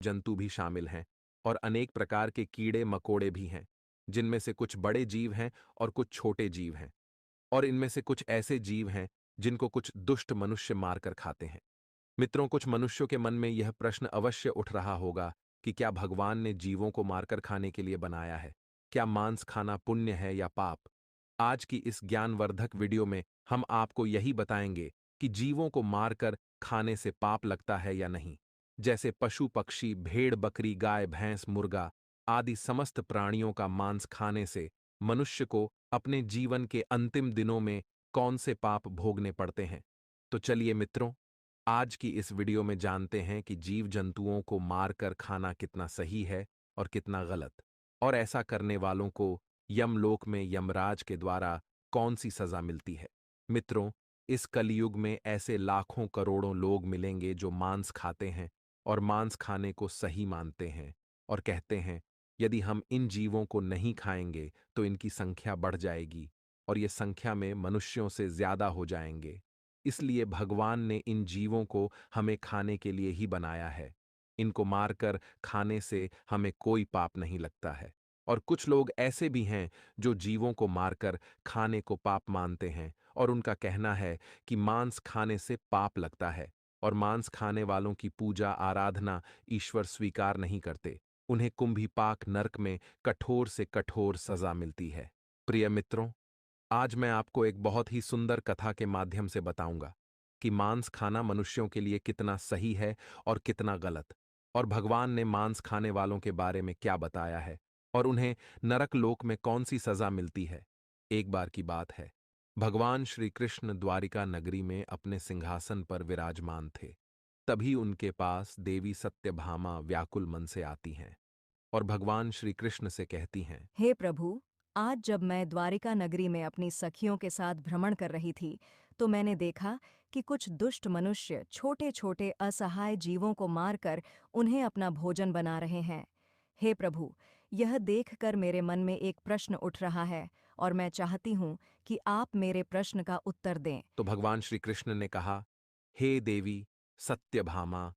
जंतु भी शामिल हैं और अनेक प्रकार के कीड़े मकोड़े भी हैं, जिनमें से कुछ बड़े जीव हैं और कुछ छोटे जीव हैं, और इनमें से कुछ ऐसे जीव हैं जिनको कुछ दुष्ट मनुष्य मारकर खाते हैं। मित्रों, कुछ मनुष्यों के मन में यह प्रश्न अवश्य उठ रहा होगा कि क्या भगवान ने जीवों को मारकर खाने के लिए बनाया है? क्या मांस खाना पुण्य है या पाप? आज की इस ज्ञानवर्धक वीडियो में हम आपको यही बताएंगे कि जीवों को मारकर खाने से पाप लगता है या नहीं। जैसे पशु पक्षी, भेड़ बकरी, गाय भैंस, मुर्गा आदि समस्त प्राणियों का मांस खाने से मनुष्य को अपने जीवन के अंतिम दिनों में कौन से पाप भोगने पड़ते हैं। तो चलिए मित्रों, आज की इस वीडियो में जानते हैं कि जीव जंतुओं को मारकर खाना कितना सही है और कितना गलत, और ऐसा करने वालों को यमलोक में यमराज के द्वारा कौन सी सजा मिलती है। मित्रों, इस कलयुग में ऐसे लाखों करोड़ों लोग मिलेंगे जो मांस खाते हैं और मांस खाने को सही मानते हैं और कहते हैं यदि हम इन जीवों को नहीं खाएंगे तो इनकी संख्या बढ़ जाएगी और ये संख्या में मनुष्यों से ज्यादा हो जाएंगे। इसलिए भगवान ने इन जीवों को हमें खाने के लिए ही बनाया है। इनको मारकर खाने से हमें कोई पाप नहीं लगता है। और कुछ लोग ऐसे भी हैं जो जीवों को मारकर खाने को पाप मानते हैं और उनका कहना है कि मांस खाने से पाप लगता है और मांस खाने वालों की पूजा आराधना ईश्वर स्वीकार नहीं करते। उन्हें कुंभीपाक नरक में कठोर से कठोर सजा मिलती है। प्रिय मित्रों, आज मैं आपको एक बहुत ही सुंदर कथा के माध्यम से बताऊंगा कि मांस खाना मनुष्यों के लिए कितना सही है और कितना गलत, और भगवान ने मांस खाने वालों के बारे में क्या बताया है और उन्हें नरक लोक में कौन सी सजा मिलती है। एक बार की बात है, भगवान श्री कृष्ण द्वारिका नगरी में अपने सिंहासन पर विराजमान थे। तभी उनके पास देवी सत्यभामा व्याकुल मन से आती हैं और भगवान श्री कृष्ण से कहती हैं, हे प्रभु, आज जब मैं द्वारिका नगरी में अपनी सखियों के साथ भ्रमण कर रही थी, तो मैंने देखा कि कुछ दुष्ट मनुष्य छोटे-छोटे असहाय जीवों को मारकर उन्हें अपना भोजन बना रहे हैं। हे प्रभु, यह देखकर मेरे मन में एक प्रश्न उठ रहा है और मैं चाहती हूँ कि आप मेरे प्रश्न का उत्तर दें। तो भगवान श्री कृष्ण ने कहा, हे देवी सत्यभामा,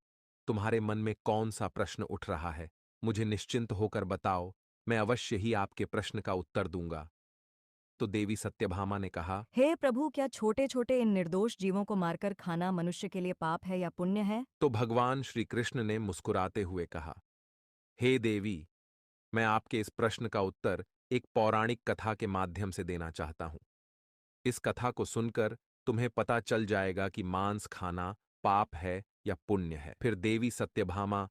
तुम्हारे मन में कौन सा प्रश्न उठ रहा है? मुझे निश्चिंत होकर बताओ, मैं अवश्य ही आपके प्रश्न का उत्तर दूंगा। तो देवी सत्यभामा ने कहा, हे प्रभु, क्या छोटे-छोटे इन निर्दोष जीवों को मारकर खाना मनुष्य के लिए पाप है या पुण्य है? तो भगवान श्री कृष्ण ने मुस्कुराते हुए कहा, हे देवी, मैं आपके इस प्रश्न का उत्तर एक पौराणिक कथा के माध्यम से देना चाहता हूं। इस कथा को सुनकर तुम्हें पता चल जाएगा कि मांस खाना पाप है या पुण्य है। फिर देवी सत्यभामा